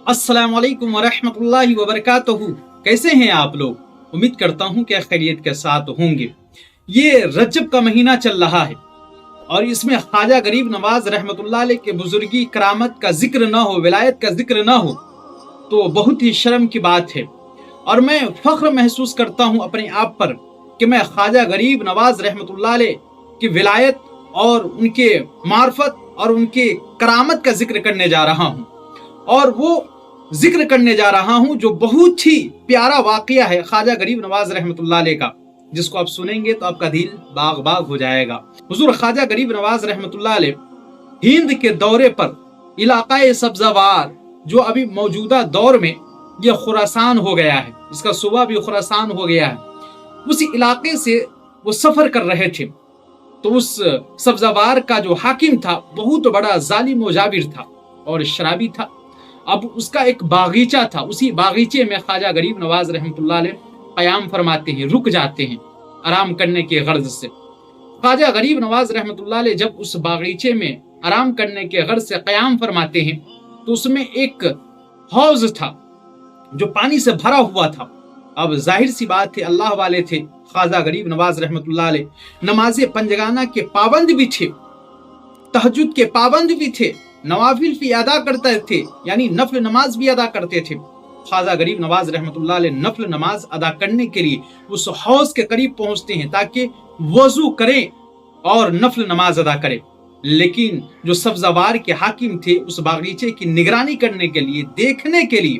अस्सलाम वालेकुम वरहमतुल्लाहि वबरकातुहू। कैसे हैं आप लोग? उम्मीद करता हूँ कि खैरियत के साथ होंगे। ये रजब का महीना चल रहा है और इसमें ख्वाजा गरीब नवाज रहमतुल्लाह अलैह के बुजुर्गी करामत का जिक्र न हो, विलायत का जिक्र न हो तो बहुत ही शर्म की बात है। और मैं फख्र महसूस करता हूँ अपने आप पर कि मैं ख्वाजा गरीब नवाज रहमतुल्लाह अलैह की विलायत और उनके मार्फत और उनके करामत का जिक्र करने जा रहा हूँ। और वो जिक्र करने जा रहा हूं जो बहुत ही प्यारा वाकया है ख्वाजा गरीब नवाज रहमतुल्लाह अलैह का, जिसको आप सुनेंगे तो आपका दिल बाग बाग हो जाएगा। हुजूर ख्वाजा गरीब नवाज रहमतुल्लाह अलैह हिंद के दौरे पर इलाकाए सब्जावार, जो अभी मौजूदा दौर में ये खुरासान हो गया है, इसका सूबा भी खुरासान हो गया है, उसी इलाके से वो सफर कर रहे थे। तो उस सब्जावार का जो हाकिम था बहुत बड़ा जालिम व जाबिर था और शराबी था। अब उसका एक बागीचा था, उसी बागीचे में ख्वाजा गरीब नवाज रहमतुल्लाह अलैह क़याम फरमाते हैं, रुक जाते हैं आराम करने के गर्ज से। ख्वाजा गरीब नवाज रहमतुल्लाह अलैह जब उस बागीचे में आराम करने के गर्ज से क़याम फरमाते हैं तो उसमें एक हौज था जो पानी से भरा हुआ था। अब जाहिर सी बात है, अल्लाह वाले थे ख्वाजा गरीब नवाज रहमतुल्लाह अलैह, नमाज पंजगाना के पाबंद भी थे, तहज्जुद के पाबंद भी थे, नवाफिल भी अदा करते थे, यानी नफल नमाज भी अदा करते थे। ख्वाजा गरीब नवाज रहमतुल्लाह अलैह नफल नमाज अदा करने के लिए उस हौज के करीब पहुंचते हैं ताकि वजू करें और नफल नमाज अदा करें। लेकिन जो सब्जावार के हाकिम थे उस बागीचे की निगरानी करने के लिए, देखने के लिए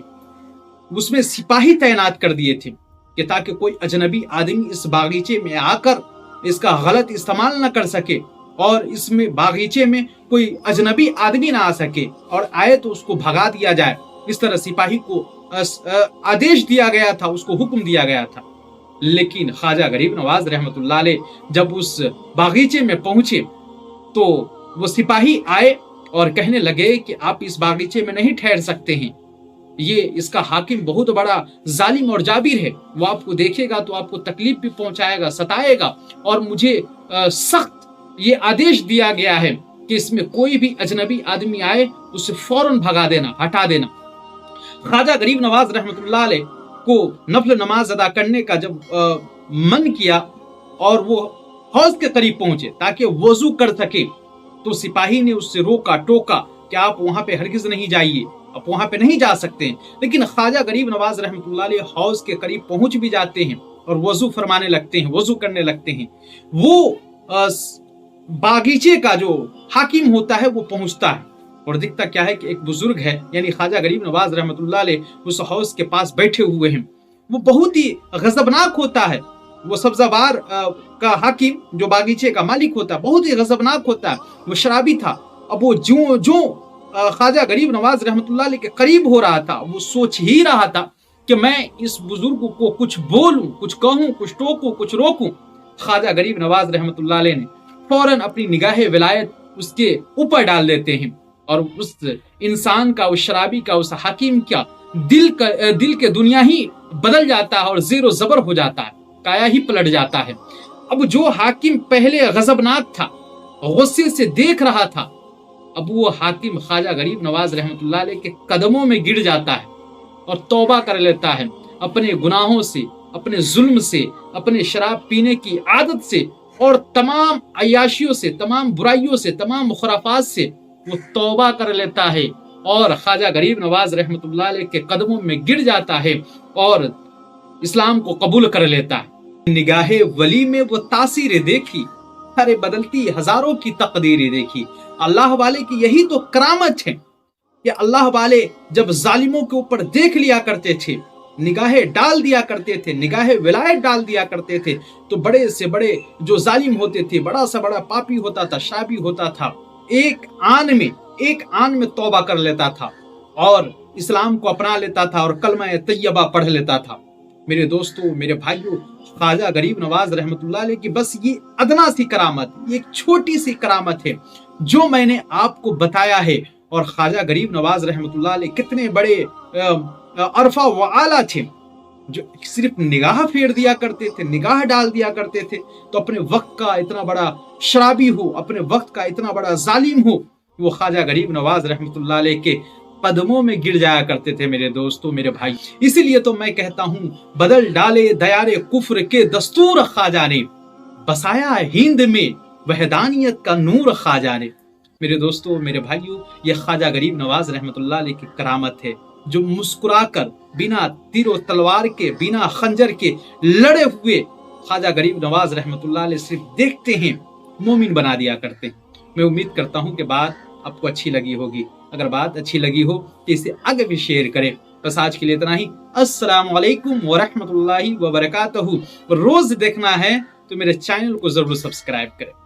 उसमें सिपाही तैनात कर दिए थे कि ताकि कोई अजनबी आदमी इस बागीचे में आकर इसका गलत इस्तेमाल न कर सके और इसमें बागीचे में कोई अजनबी आदमी ना आ सके, और आए तो उसको भगा दिया जाए। इस तरह सिपाही को आदेश दिया गया था, उसको हुक्म दिया गया था। लेकिन ख्वाजा गरीब नवाज रहमतुल्लाह अलैह जब उस बागीचे में पहुंचे तो वो सिपाही आए और कहने लगे कि आप इस बागीचे में नहीं ठहर सकते हैं, ये इसका हाकिम बहुत बड़ा जालिम और जाबिर है, वो आपको देखेगा तो आपको तकलीफ भी पहुंचाएगा, सताएगा, और मुझे सख्त ये आदेश दिया गया है कि इसमें कोई भी अजनबी आदमी आए उसे फौरन भगा देना, हटा देना। ख्वाजा गरीब नवाज रहमतुल्लाह अलैह को नफल नमाज अदा करने का जब मन किया और वो हौज के करीब पहुंचे ताकि वजू कर सके, तो सिपाही ने उससे रोका टोका कि आप वहां पे हरगिज नहीं जाइए, आप वहां पे नहीं जा सकते हैं। लेकिन ख्वाजा गरीब नवाज रहमतुल्लाह अलैह हौज के करीब पहुंच भी जाते हैं और वजू फरमाने लगते हैं, वजू करने लगते हैं। वो बागीचे का जो हाकिम होता है वो पहुंचता है और दिखता क्या है कि एक बुजुर्ग है, यानी ख्वाजा गरीब नवाज रहमतुल्लाह अलैह उस हौज के पास बैठे हुए हैं। वो बहुत ही गजबनाक होता है, वो सब्जावार का हाकिम जो बागीचे का मालिक होता है बहुत ही गजबनाक होता है, वो शराबी था। अब वो जो ख्वाजा गरीब नवाज रहमतुल्लाह अलैह के करीब हो रहा था, वो सोच ही रहा था कि मैं इस बुजुर्ग को कुछ बोलूं, कुछ कहूं, कुछ टोकूं, कुछ रोकूं। ख्वाजा गरीब नवाज रहमतुल्लाह अलैह ने फौरन अपनी निगाह विलायत उसके ऊपर डाल देते हैं और उस इंसान का, उस शराबी का, उस हाकिम का दिल के दुनिया ही बदल जाता है और ज़ेरो ज़बर हो जाता है, काया ही पलट जाता है। अब जो हाकिम पहले गजबनाक था, गुस्से से देख रहा था, अब वो हाकिम ख्वाजा गरीब नवाज रहमतुल्लाह अलैह के कदमों में गिर जाता है और तौबा कर लेता है अपने गुनाहों से, अपने जुल्म से, अपने शराब पीने की आदत से और तमाम अयाशियों से, तमाम बुराइयों से, तमाम खुराफात से वो तौबा कर लेता है और ख्वाजा गरीब नवाज रहमतुल्लाह अलैह के कदमों में गिर जाता है और इस्लाम को कबूल कर लेता है। निगाहे वली में वो तासीरें देखी, अरे बदलती हजारों की तकदीरें देखी। अल्लाह वाले की यही तो करामत है कि अल्लाह वाले जब जालिमों के ऊपर देख लिया करते थे, निगाहें डाल दिया करते थे, निगाहें विलायत डाल दिया करते थे, तो बड़े से बड़े जो जालिम होते थे, बड़ा सा बड़ा पापी होता था, शराबी होता था, एक आन में तौबा कर लेता था और इस्लाम को अपना लेता था और कलमा तैयबा पढ़ लेता था। मेरे दोस्तों, मेरे भाइयों, ख्वाजा गरीब नवाज रहमतुल्लाह अलैह की बस ये अदना सी करामत, ये एक छोटी सी करामत है जो मैंने आपको बताया है। और ख्वाजा गरीब नवाज रहमतुल्लाह अलैह कितने बड़े अरफा व आला थे, जो सिर्फ निगाह फेर दिया करते थे, निगाह डाल दिया करते थे, तो अपने वक्त का इतना बड़ा शराबी हो, अपने वक्त का इतना बड़ा जालिम हो, वो ख्वाजा गरीब नवाज रहमतुल्लाह अलैह के قدموں میں گر جایا کرتے تھے میرے دوستوں میرے بھائی. اسی لیے تو میں کہتا ہوں بدل ڈالے دیار کفر کے دستور خواجہ نے, بسایا ہند میں وحدانیت کا نور خواجہ نے. میرے دوستوں میرے بھائیوں, یہ خواجہ غریب نواز رحمۃ اللہ علیہ کی کرامت ہے جو مسکرا کر بنا تیر و تلوار کے بنا خنجر کے لڑے ہوئے خواجہ غریب نواز رحمۃ اللہ علیہ صرف دیکھتے ہیں مومن بنا دیا کرتے ہیں. میں امید کرتا ہوں کہ بات آپ کو اچھی لگی ہوگی. اگر بات اچھی لگی ہو تو اسے آگے بھی شیئر کریں. بس آج کے لیے اتنا ہی. السلام علیکم ورحمۃ اللہ وبرکاتہ. روز دیکھنا ہے تو میرے چینل کو ضرور سبسکرائب کریں.